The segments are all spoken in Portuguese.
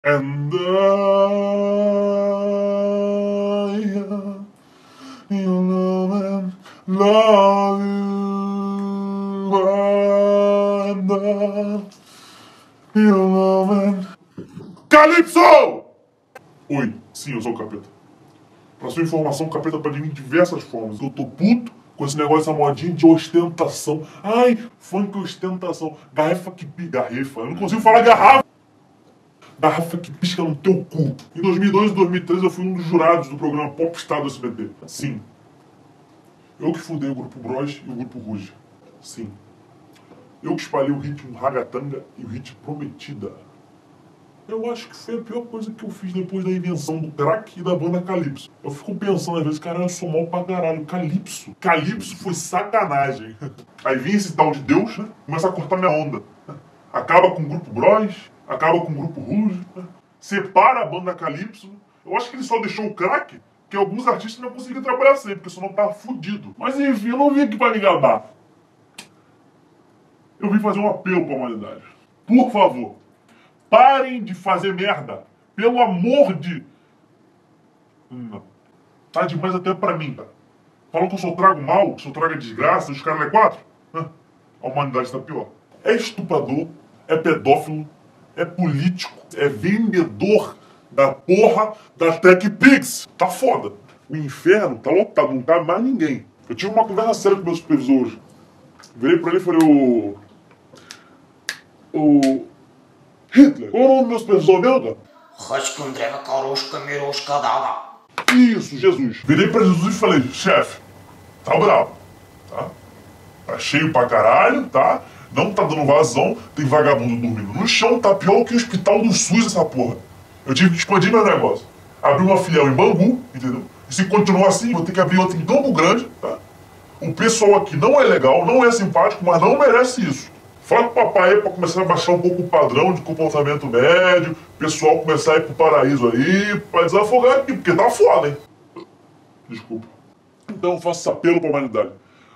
And you know and love you and you know and... Calypso! Oi, sim, eu sou o Capeta. Pra sua informação, o Capeta pode vir de diversas formas. Eu tô puto com esse negócio, essa modinha de ostentação. Ai, funk ostentação. Garrafa que garrafa. Eu não consigo falar garrafa. Garrafa que pisca no teu cu. Em 2002 e 2013 eu fui um dos jurados do programa Popstar do SBT. Sim. Eu que fundei o Grupo Bros e o Grupo Ruge. Sim. Eu que espalhei o ritmo Ragatanga e o hit Prometida. Eu acho que foi a pior coisa que eu fiz depois da invenção do crack e da banda Calypso. Eu fico pensando às vezes, caralho, eu sou mal pra caralho. Calypso? Calypso foi sacanagem. Aí vem esse tal de Deus, né? Começa a cortar minha onda. Acaba com o Grupo Bros, acaba com o Grupo Ruge, né? Separa a banda Calypso. Eu acho que ele só deixou o crack, que alguns artistas não conseguiram trabalhar sempre, porque senão tava fudido. Mas enfim, eu não vim aqui pra me gabar. Eu vim fazer um apelo pra humanidade. Por favor, parem de fazer merda. Pelo amor de... Não. Tá demais até pra mim, tá? Falam que eu só trago mal, que eu trago desgraça, os caras é 4. A humanidade tá pior. É estuprador, é pedófilo, é político, é vendedor da porra da TechPix. Tá foda. O inferno tá lotado, não cabe mais ninguém. Eu tive uma conversa séria com o meu supervisor hoje. Virei pra ele e falei, o Hitler, qual é o nome do meu supervisor mesmo? Isso, Jesus. Virei pra Jesus e falei, chefe, tá bravo, tá? Tá cheio pra caralho, tá? Não tá dando vazão, tem vagabundo dormindo no chão, tá pior que o hospital do SUS essa porra. Eu tive que expandir meu negócio. Abri uma filial em Bangu, entendeu? E se continuar assim, vou ter que abrir outra em Campo Grande, tá? O pessoal aqui não é legal, não é simpático, mas não merece isso. Fala com o papai aí pra começar a baixar um pouco o padrão de comportamento médio, o pessoal começar a ir pro paraíso aí, pra desafogar aqui, porque tá foda, hein? Desculpa. Então eu faço esse apelo pra humanidade.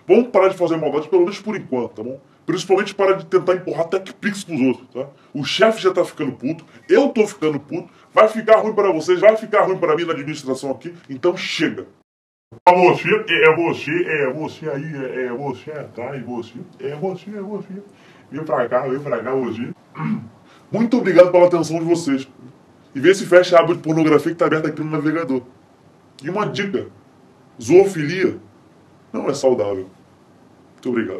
Vamos parar de fazer maldade, pelo menos por enquanto, tá bom? Principalmente parar de tentar empurrar TechPix pros outros, tá? O chefe já tá ficando puto, eu tô ficando puto, vai ficar ruim pra vocês, vai ficar ruim pra mim na administração aqui, então chega. É você aí, é você, tá? E você, é você. Vem pra cá, você. Muito obrigado pela atenção de vocês. E vê se fecha a aba de pornografia que tá aberta aqui no navegador. E uma dica, zoofilia não é saudável. Muito obrigado.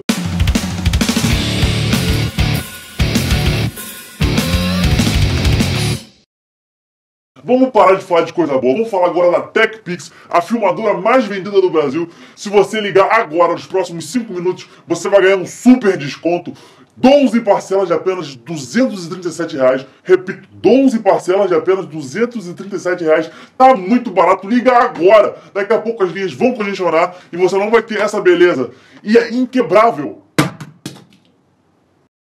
Vamos parar de falar de coisa boa, vamos falar agora da TechPix, a filmadora mais vendida do Brasil. Se você ligar agora, nos próximos 5 minutos, você vai ganhar um super desconto. 12 parcelas de apenas R$ 237. Repito, 12 parcelas de apenas R$ 237. Tá muito barato, liga agora. Daqui a pouco as linhas vão congestionar e você não vai ter essa beleza. E é inquebrável.